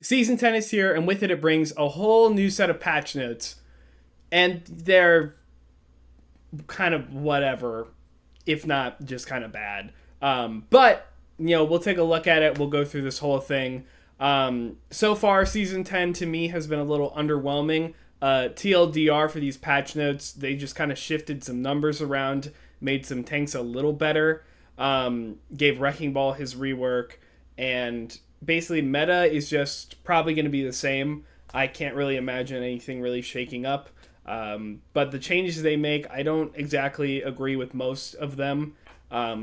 Season 10 is here, and with it, it brings a whole new set of patch notes. And they're kind of whatever, if not just kind of bad. But we'll take a look at it. We'll go through this whole thing. So far, Season 10 to me has been a little underwhelming. TLDR for these patch notes, they just kind of shifted some numbers around, made some tanks a little better, gave Wrecking Ball his rework, and basically meta is just probably going to be the same. I can't really imagine anything really shaking up. But the changes they make, I don't exactly agree with most of them.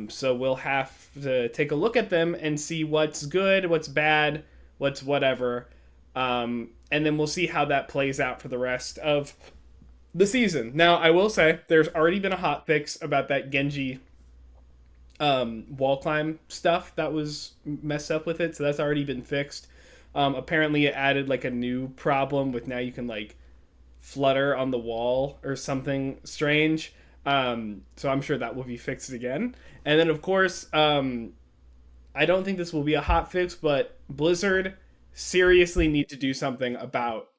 So we'll have to take a look at them and see what's good, what's bad, what's whatever. And then we'll see how that plays out for the rest of the season. Now, I will say there's already been a hot fix about that Genji wall climb stuff that was messed up with it, so that's already been fixed. Apparently, it added like a new problem with now you can like flutter on the wall or something strange. So I'm sure that will be fixed again. And then, of course, I don't think this will be a hot fix, but Blizzard seriously need to do something about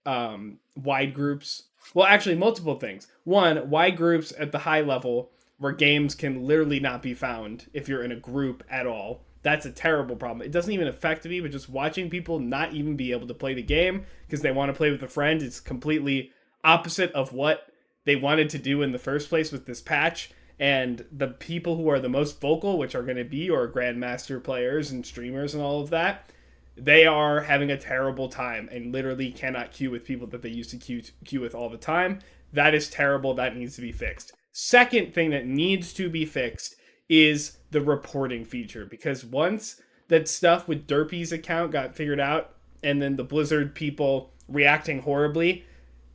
wide groups. Well, actually, multiple things. One, wide groups at the high level where games can literally not be found if you're in a group at all. That's a terrible problem. It doesn't even affect me, but just watching people not even be able to play the game because they want to play with a friend is completely opposite of what they wanted to do in the first place with this patch. And the people who are the most vocal, which are going to be your grandmaster players and streamers and all of that, they are having a terrible time and literally cannot queue with people that they used to queue with all the time. That is terrible. That needs to be fixed. Second thing that needs to be fixed is the reporting feature, because once that stuff with Derpy's account got figured out and then the Blizzard people reacting horribly,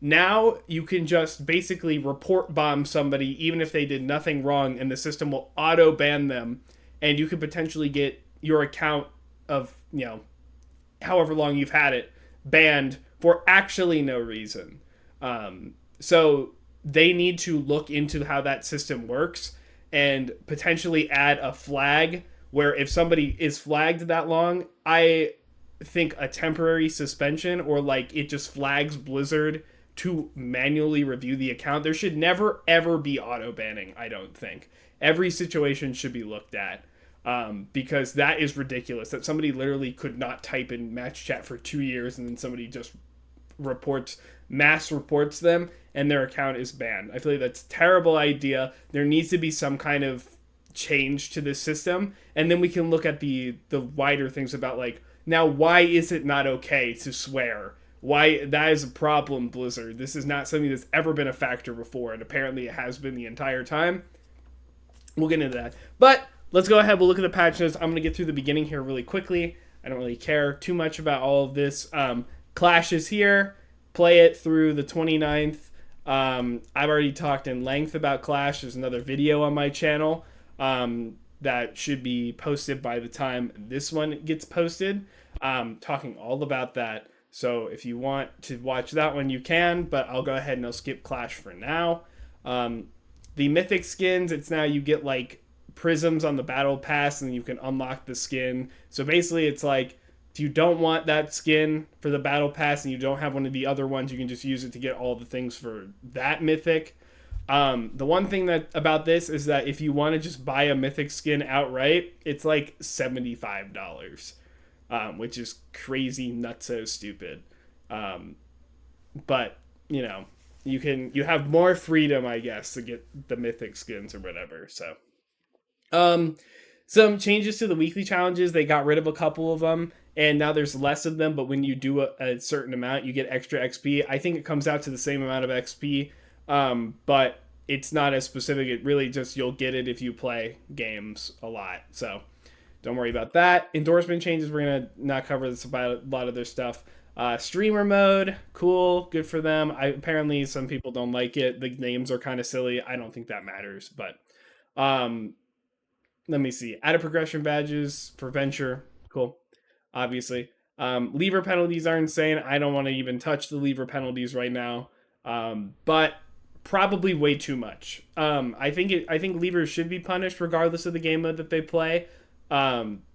now you can just basically report bomb somebody even if they did nothing wrong, and the system will auto ban them, and you could potentially get your account of, however long you've had it, banned for actually no reason. So they need to look into how that system works and potentially add a flag where if somebody is flagged that long, I think a temporary suspension, or like it just flags Blizzard to manually review the account. There should never ever be auto banning, I don't think. Every situation should be looked at, because that is ridiculous that somebody literally could not type in match chat for 2 years and then somebody just mass reports them and their account is banned. I feel like that's a terrible idea. There needs to be some kind of change to this system, and then we can look at the wider things about, like, now why is it not okay to swear? Why that is a problem, Blizzard. This is not something that's ever been a factor before, and apparently it has been the entire time. We'll get into that. But let's go ahead. We'll look at the patch notes. I'm going to get through the beginning here really quickly. I don't really care too much about all of this. Clash is here. Play it through the 29th. I've already talked in length about Clash. There's another video on my channel that should be posted by the time this one gets posted, talking all about that. So if you want to watch that one, you can, but I'll go ahead and I'll skip Clash for now. The mythic skins, it's now you get like prisms on the battle pass and you can unlock the skin. So basically it's like, if you don't want that skin for the battle pass and you don't have one of the other ones, you can just use it to get all the things for that mythic. The one thing that about this is that if you want to just buy a mythic skin outright, it's like $75, which is crazy, nutso stupid. But you have more freedom, I guess, to get the mythic skins or whatever. So, some changes to the weekly challenges. They got rid of a couple of them, and now there's less of them, but when you do a certain amount, you get extra XP. I think it comes out to the same amount of XP, but it's not as specific. It really just, you'll get it if you play games a lot. So don't worry about that. Endorsement changes, we're going to not cover this about a lot of their stuff. Streamer mode, cool, good for them. Apparently some people don't like it. The names are kind of silly. I don't think that matters, but let me see. Added progression badges for Venture. Cool. Obviously. Lever penalties are insane. I don't want to even touch the lever penalties right now. But probably way too much. I think levers should be punished regardless of the game mode that they play.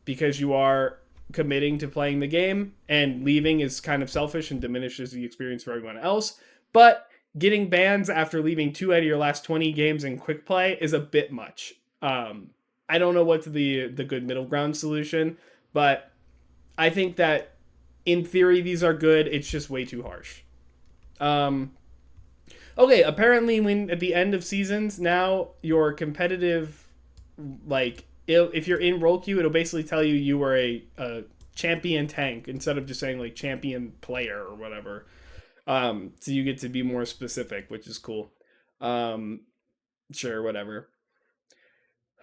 Because you are committing to playing the game, and leaving is kind of selfish and diminishes the experience for everyone else. But getting bans after leaving 2 out of your last 20 games in quick play is a bit much. I don't know what's the good middle ground solution, but I think that in theory these are good. It's just way too harsh. Um, okay, apparently when at the end of seasons now your competitive, like if you're in role queue, it'll basically tell you you were a champion tank instead of just saying like champion player or whatever. So you get to be more specific, which is cool. Um, sure, whatever.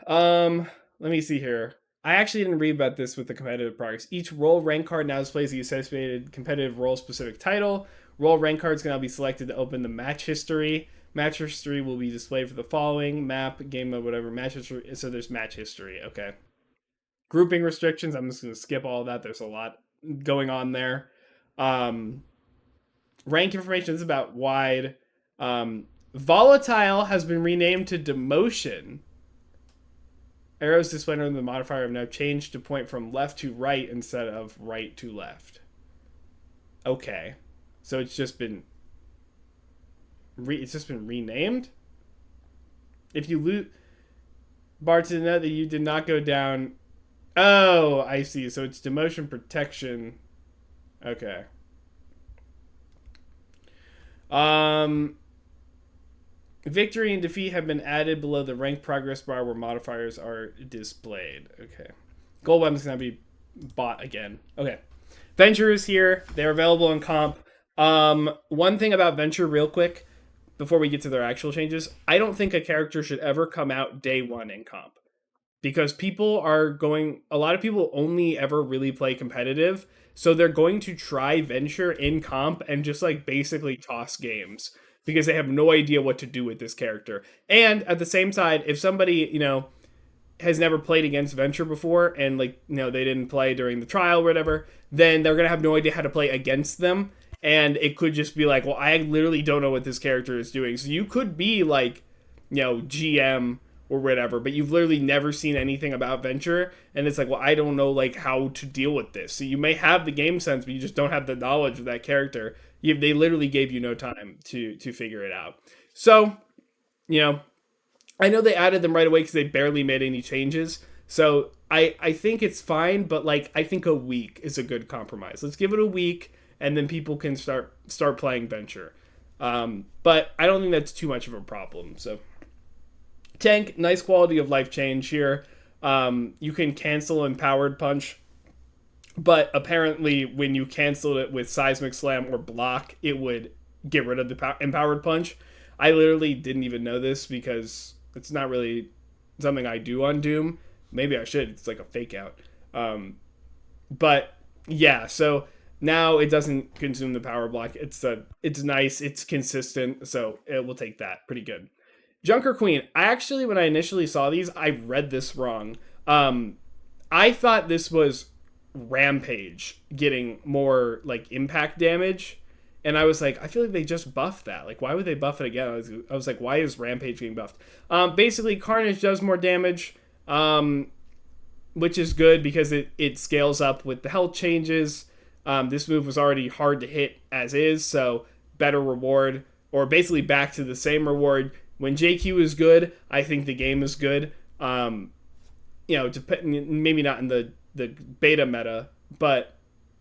Let me see here. I actually didn't read about this with the competitive progress. Each role rank card now displays the associated competitive role specific title. Role rank cards can now be selected to open the match history. Match history will be displayed for the following: map, game mode, whatever. Match history. So there's match history. Okay. Grouping restrictions. I'm just going to skip all of that. There's a lot going on there. Um, Rank information is about wide. Volatile has been renamed to demotion. Arrows displayed under the modifier have now changed to point from left to right instead of right to left. Okay, so it's just been renamed. If you loot bar to the net that you did not go down. Oh, I see. So it's demotion protection. Okay. Victory and defeat have been added below the rank progress bar where modifiers are displayed. Okay. Gold weapons can now be bought again. Okay. Venture is here. They're available in comp. One thing about Venture real quick before we get to their actual changes. I don't think a character should ever come out day one in comp. Because a lot of people only ever really play competitive. So they're going to try Venture in comp and just like basically toss games. Because they have no idea what to do with this character. And at the same side, if somebody, has never played against Venture before and they didn't play during the trial or whatever, then they're going to have no idea how to play against them. And it could just be like, well, I literally don't know what this character is doing. So you could be like, GM or whatever, but you've literally never seen anything about Venture. And it's like, well, I don't know like how to deal with this. So you may have the game sense, but you just don't have the knowledge of that character. They literally gave you no time to figure it out. So, I know they added them right away because they barely made any changes. So I think it's fine, but I think a week is a good compromise. Let's give it a week, and then people can start playing Venture. But I don't think that's too much of a problem. So tank, nice quality of life change here. You can cancel Empowered Punch. But apparently, when you canceled it with Seismic Slam or Block, it would get rid of the Empowered Punch. I literally didn't even know this because it's not really something I do on Doom. Maybe I should. It's like a fake out. But yeah, so now it doesn't consume the power block. It's nice. It's consistent. So it will take that. Pretty good. Junker Queen. When I initially saw these, I read this wrong. I thought this was Rampage getting more impact damage, and I was like, I feel like they just buffed that. Why would they buff it again? I was like, why is Rampage getting buffed? Basically Carnage does more damage, which is good because it scales up with the health changes. This move was already hard to hit as is, so better reward, or basically back to the same reward. When JQ is good, I think the game is good. Maybe not in the beta meta, but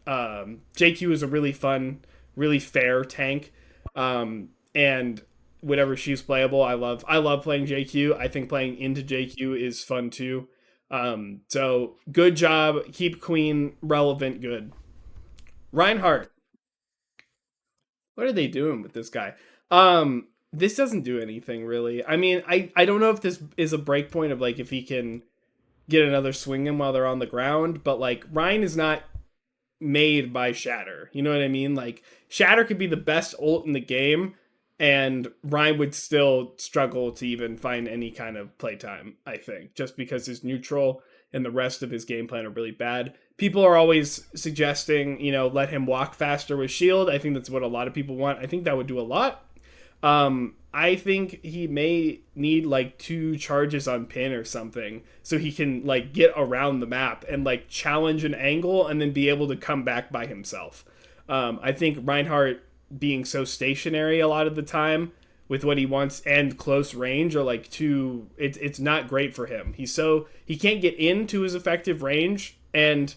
JQ is a really fun, really fair tank, and whenever she's playable, I love playing JQ. I think playing into JQ is fun too. So good job, keep Queen relevant. Good. Reinhardt, what are they doing with this guy? This doesn't do anything really. I mean, I don't know if this is a breakpoint of if he can get another swing in while they're on the ground, but Ryan is not made by Shatter. You know what I mean? Shatter could be the best ult in the game, and Ryan would still struggle to even find any kind of playtime, I think, just because his neutral and the rest of his game plan are really bad. People are always suggesting, let him walk faster with shield. I think that's what a lot of people want. I think that would do a lot. I think he may need like 2 charges on pin or something so he can like get around the map and like challenge an angle and then be able to come back by himself. I think Reinhardt being so stationary a lot of the time with what he wants and close range are like too it's not great for him. He can't get into his effective range, and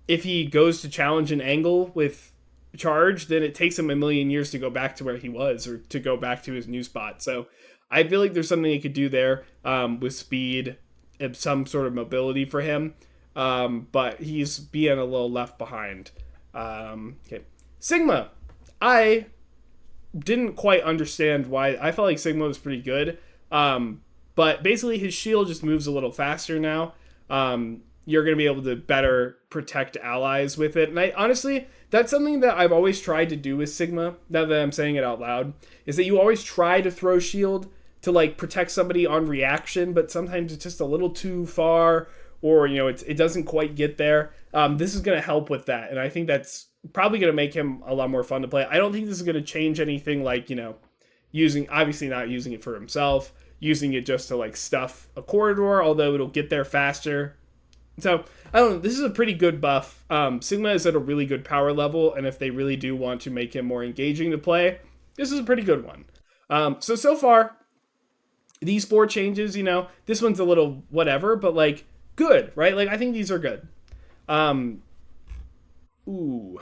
if he goes to challenge an angle with charge, then it takes him a million years to go back to where he was or to go back to his new spot. So I feel like there's something he could do there with speed and some sort of mobility for him. But he's being a little left behind. Okay. Sigma. I didn't quite understand why. I felt like Sigma was pretty good. But basically his shield just moves a little faster now. You're going to be able to better protect allies with it. And I honestly, that's something that I've always tried to do with Sigma, now that I'm saying it out loud, is that you always try to throw shield to like protect somebody on reaction, but sometimes it's just a little too far, or it doesn't quite get there. This is going to help with that, and I think that's probably going to make him a lot more fun to play. I don't think this is going to change anything like, obviously not using it for himself, using it just to like stuff a corridor, although it'll get there faster. So, I don't know, this is a pretty good buff. Sigma is at a really good power level, and if they really do want to make him more engaging to play, this is a pretty good one. So far, these 4 changes, this one's a little whatever, but like, good, right? Like, I think these are good. Ooh.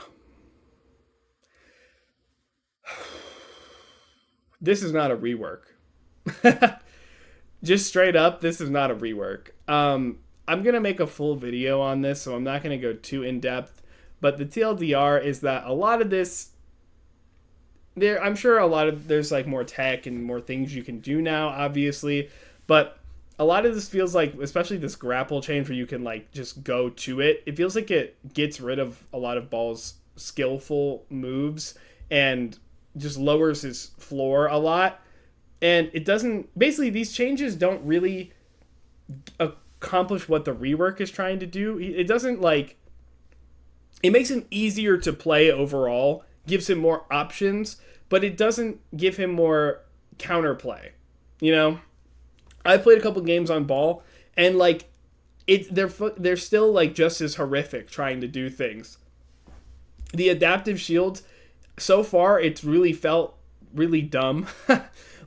This is not a rework. Just straight up, this is not a rework. I'm going to make a full video on this, so I'm not going to go too in-depth. But the TLDR is that a lot of this, I'm sure there's like more tech and more things you can do now, obviously. But a lot of this feels like, especially this grapple change where you can like just go to it, it feels like it gets rid of a lot of Ball's skillful moves and just lowers his floor a lot. And it doesn't, basically these changes don't really accomplish what the rework is trying to do. It doesn't like, it makes him easier to play overall, gives him more options, but it doesn't give him more counterplay. I've played a couple games on Ball, and like they're still like just as horrific trying to do things. The adaptive shields, so far it's really felt really dumb.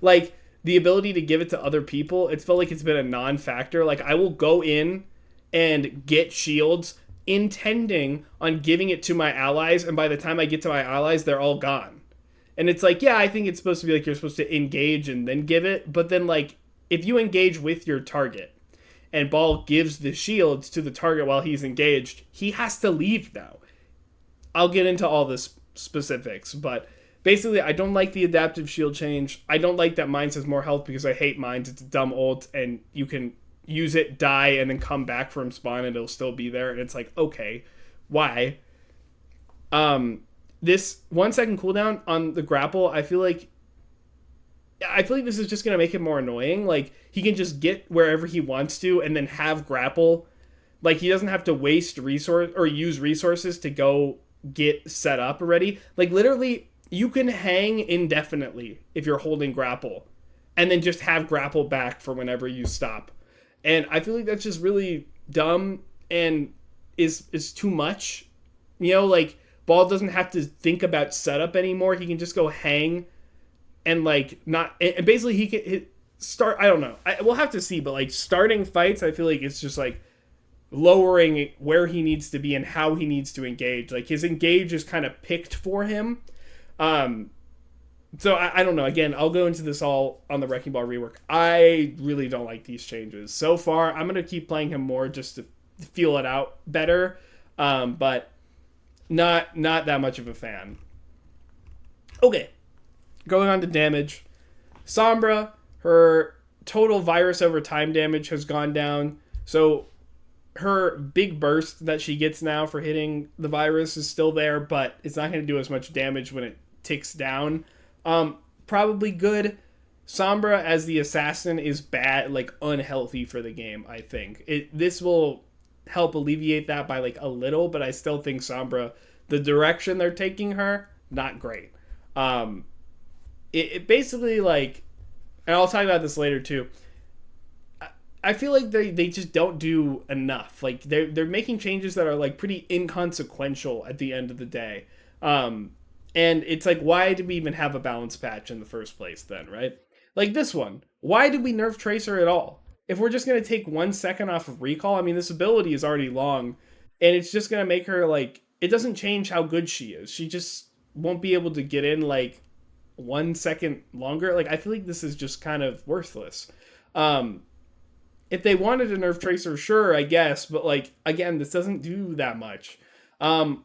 Like the ability to give it to other people, it's felt like it's been a non-factor. Like I will go in and get shields intending on giving it to my allies, and by the time I get to my allies, they're all gone. And it's like, yeah, I think it's supposed to be like you're supposed to engage and then give it, but then like if you engage with your target and Ball gives the shields to the target while he's engaged, he has to leave now. I'll get into all the specifics, but basically I don't like the adaptive shield change. I don't like that Mines has more health because I hate Mines. It's a dumb ult and you can use it, die, and then come back from spawn and it'll still be there. And it's like, okay, why? This 1 second cooldown on the grapple, I feel like this is just going to make him more annoying. Like, he can just get wherever he wants to and then have grapple. Like, he doesn't have to waste resource or use resources to go get set up already. Like, literally, you can hang indefinitely if you're holding grapple and then just have grapple back for whenever you stop. And I feel like that's just really dumb and is too much. Like, Ball doesn't have to think about setup anymore. He can just go hang and like not, and basically he can start. I don't know. We'll have to see, but like starting fights, I feel like it's just like lowering where he needs to be and how he needs to engage. Like his engage is kind of picked for him. So I don't know. Again, I'll go into this all on the Wrecking Ball rework. I really don't like these changes so far. I'm gonna keep playing him more just to feel it out better, but not that much of a fan. Okay. Going on to damage. Sombra, her total virus over time damage has gone down. So her big burst that she gets now for hitting the virus is still there, but it's not going to do as much damage when it ticks down. Probably good. Sombra as the assassin is bad, like unhealthy for the game, I think. This will help alleviate that by like a little, but I still think Sombra, the direction they're taking her, not great. it basically like, and I'll talk about this later too. I feel like they just don't do enough. Like they're making changes that are like pretty inconsequential at the end of the day. Um, and it's like, why did we even have a balance patch in the first place then, right? Like this one. Why did we nerf Tracer at all? If we're just gonna take 1 second off of recall, I mean this ability is already long, and it's just gonna make her like it doesn't change how good she is. She just won't be able to get in like 1 second longer. Like I feel like this is just kind of worthless. Um, if they wanted to nerf Tracer, sure, I guess, but like again, this doesn't do that much. Um,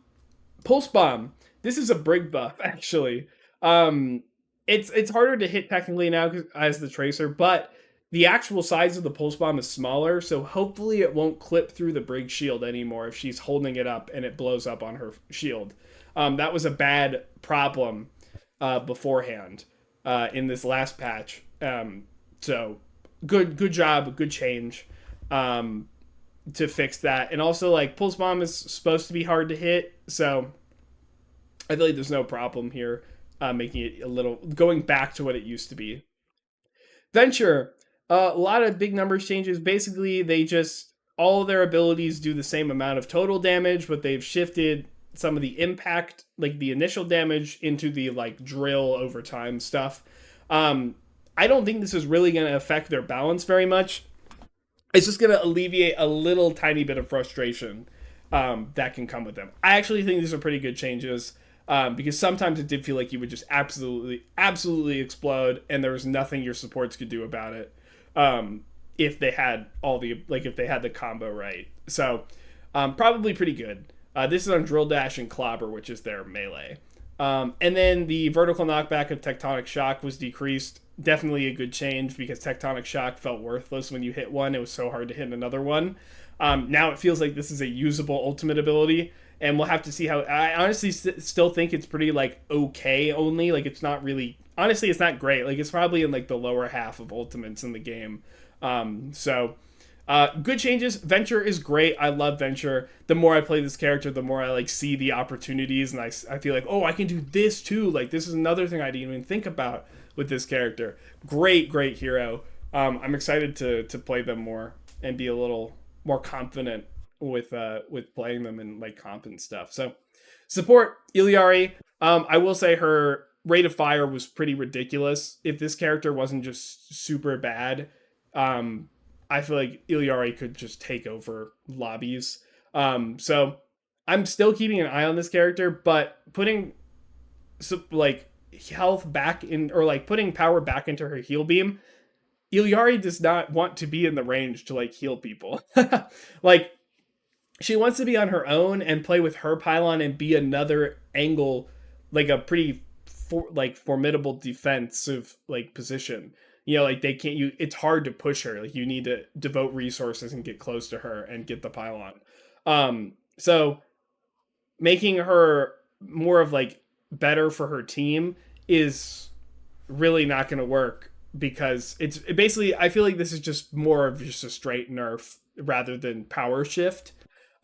Pulse Bomb. This is a Brig buff actually. Um, it's harder to hit technically now as the Tracer, but the actual size of the Pulse Bomb is smaller, so hopefully it won't clip through the Brig shield anymore if she's holding it up and it blows up on her shield. That was a bad problem beforehand in this last patch. So good job, good change to fix that. And also like Pulse Bomb is supposed to be hard to hit, so I feel like there's no problem here making it a little going back to what it used to be. Venture, a lot of big numbers changes. Basically, they just all of their abilities do the same amount of total damage, but they've shifted some of the impact, like the initial damage, into the like drill over time stuff. I don't think this is really going to affect their balance very much. It's just going to alleviate a little tiny bit of frustration that can come with them. I actually think these are pretty good changes because sometimes it did feel like you would just absolutely explode, and there was nothing your supports could do about it if they had if they had the combo right. So probably pretty good. This is on Drill Dash and Clobber, which is their melee. And then the vertical knockback of Tectonic Shock was decreased. Definitely a good change because Tectonic Shock felt worthless when you hit one. It was so hard to hit another one. Now it feels like this is a usable ultimate ability, and we'll have to see how. I honestly still think it's pretty like okay only. Like it's not really. Honestly, it's not great. Like it's probably in like the lower half of ultimates in the game. Good changes. Venture is great. I love Venture. The more I play this character, the more I like see the opportunities, and I feel like, oh, I can do this too. Like this is another thing I didn't even think about with this character. Great hero. I'm excited to play them more and be a little more confident with playing them and like comp and stuff. So support Iliari. I will say her rate of fire was pretty ridiculous. If this character wasn't just super bad, I feel like Iliari could just take over lobbies. So I'm still keeping an eye on this character, but putting like health back in, or like putting power back into her heal beam, Iliari does not want to be in the range to like heal people. Like she wants to be on her own and play with her pylon and be another angle, like a pretty formidable defensive like position. You know, like they can't. It's hard to push her. Like you need to devote resources and get close to her and get the pylon. So making her more of like better for her team is really not going to work because it's basically. I feel like this is just more of just a straight nerf rather than power shift.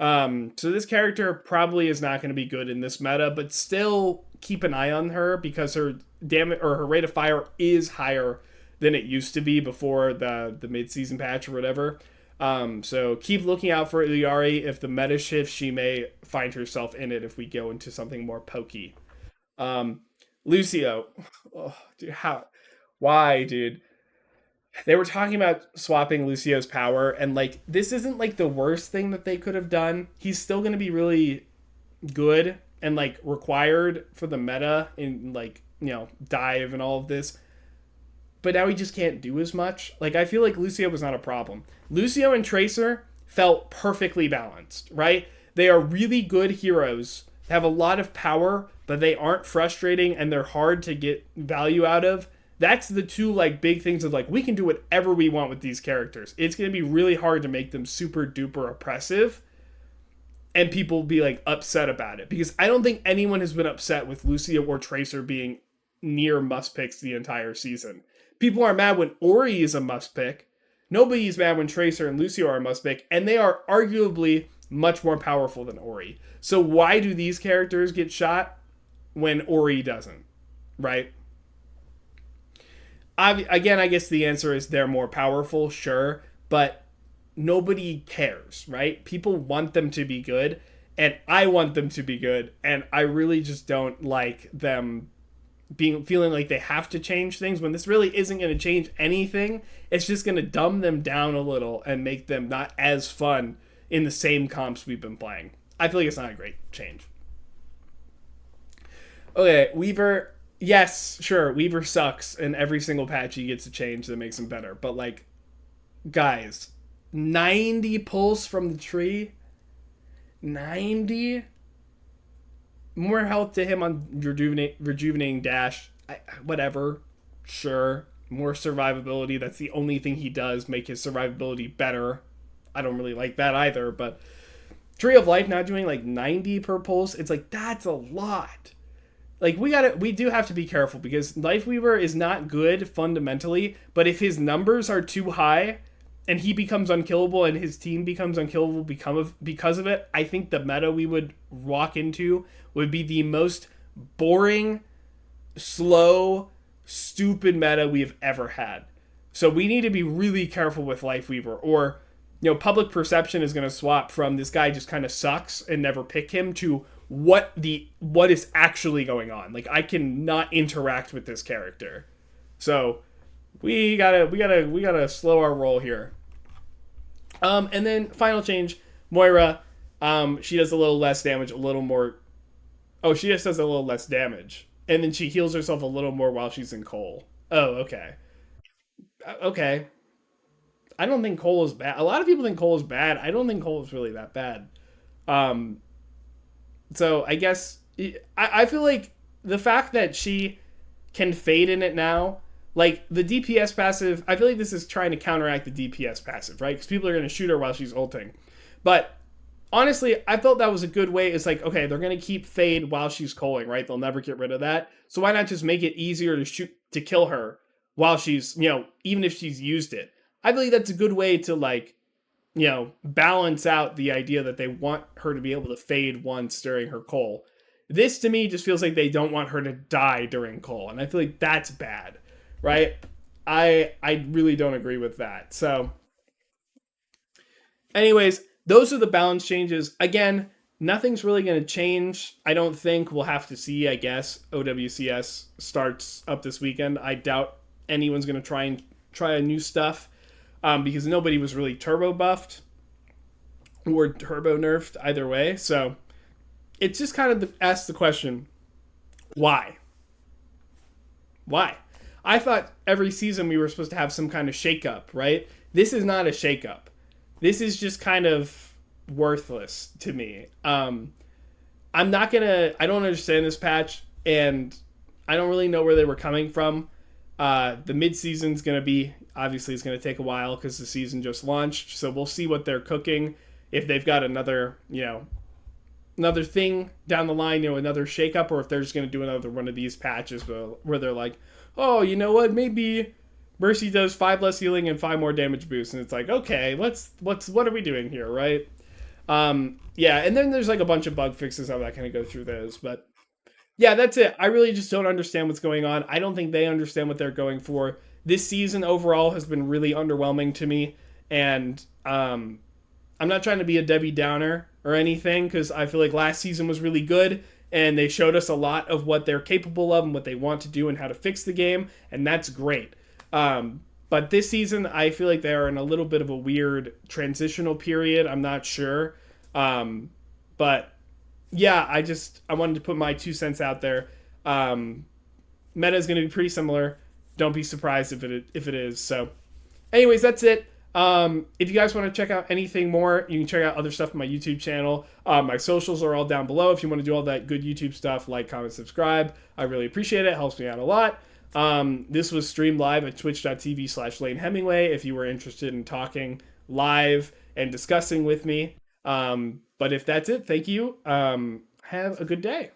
So this character probably is not going to be good in this meta, but still keep an eye on her because her damage or her rate of fire is higher than it used to be before the mid-season patch or whatever. So keep looking out for Iliari. If the meta shifts, she may find herself in it if we go into something more pokey. Lucio. Oh, dude, why, dude? They were talking about swapping Lucio's power, and like this isn't like the worst thing that they could have done. He's still going to be really good and like required for the meta in like, dive and all of this. But now he just can't do as much. Like I feel like Lucio was not a problem. Lucio and Tracer felt perfectly balanced, right? They are really good heroes, have a lot of power, but they aren't frustrating and they're hard to get value out of. That's the two like big things of like we can do whatever we want with these characters. It's going to be really hard to make them super duper oppressive and people be like upset about it, because I don't think anyone has been upset with Lucio or Tracer being near must picks the entire season. People are mad when Ori is a must pick. Nobody's mad when Tracer and Lucio are a must pick, and they are arguably much more powerful than Ori. So why do these characters get shot when Ori doesn't? Right? Again, I guess the answer is they're more powerful, sure, but nobody cares, right? People want them to be good, and I want them to be good, and I really just don't like them being feeling like they have to change things when this really isn't going to change anything. It's just going to dumb them down a little and make them not as fun in the same comps we've been playing. I feel like it's not a great change. Okay, Weaver. Yes, sure, Weaver sucks, and every single patch he gets a change that makes him better. But like, guys, 90 pulls from the tree, 90 more health to him on rejuvenating dash. Whatever, sure. More survivability. That's the only thing he does make his survivability better. I don't really like that either. But Tree of Life now doing like 90 per pulse. It's like that's a lot. Like we do have to be careful because Lifeweaver is not good fundamentally, but if his numbers are too high and he becomes unkillable and his team becomes unkillable because of it, I think the meta we would walk into would be the most boring, slow, stupid meta we've ever had. So we need to be really careful with Lifeweaver, or public perception is going to swap from this guy just kind of sucks and never pick him to what is actually going on. Like I cannot interact with this character. So we gotta slow our roll here. And then final change, Moira. She does a little less damage, a little more. Oh, she just does a little less damage, and then she heals herself a little more while she's in Cole. Oh, okay, okay. I don't think Cole is bad. A lot of people think Cole is bad. I don't think Cole is really that bad. Um, so I guess I feel like the fact that she can fade in it now, like the DPS passive, I feel like this is trying to counteract the DPS passive, right? Because people are going to shoot her while she's ulting. But honestly, I felt that was a good way. It's like, okay, they're going to keep fade while she's calling, right? They'll never get rid of that. So why not just make it easier to kill her while she's, even if she's used it? I believe that's a good way to balance out the idea that they want her to be able to fade once during her call. This to me just feels like they don't want her to die during call, and I feel like that's bad, right? I really don't agree with that. So, anyways, those are the balance changes. Again, nothing's really going to change. I don't think. We'll have to see, I guess. OWCS starts up this weekend. I doubt anyone's going to try a new stuff. Because nobody was really turbo buffed or turbo nerfed either way. So it's just kind of ask the question, why? Why? I thought every season we were supposed to have some kind of shakeup, right? This is not a shakeup. This is just kind of worthless to me. I don't understand this patch, and I don't really know where they were coming from. The mid-season's going to be, obviously it's going to take a while because the season just launched, so we'll see what they're cooking. If they've got another thing down the line, another shakeup, or if they're just going to do another one of these patches where they're like, oh, you know what, maybe Mercy does 5 less healing and 5 more damage boosts, and it's like, okay, what are we doing here, right? Yeah, and then there's like a bunch of bug fixes. I'm not going to go through those, but yeah, that's it. I really just don't understand what's going on. I don't think they understand what they're going for. This season overall has been really underwhelming to me, and I'm not trying to be a Debbie Downer or anything, because I feel like last season was really good, and they showed us a lot of what they're capable of and what they want to do and how to fix the game, and that's great. But this season, I feel like they are in a little bit of a weird transitional period. I'm not sure. But yeah, I wanted to put my 2 cents out there. Meta is going to be pretty similar. Don't be surprised if it is. So, anyways, that's it. If you guys want to check out anything more, you can check out other stuff on my YouTube channel. My socials are all down below. If you want to do all that good YouTube stuff, like, comment, subscribe. I really appreciate it. It helps me out a lot. This was streamed live at twitch.tv/Lane Hemingway if you were interested in talking live and discussing with me. But if that's it, thank you. Have a good day.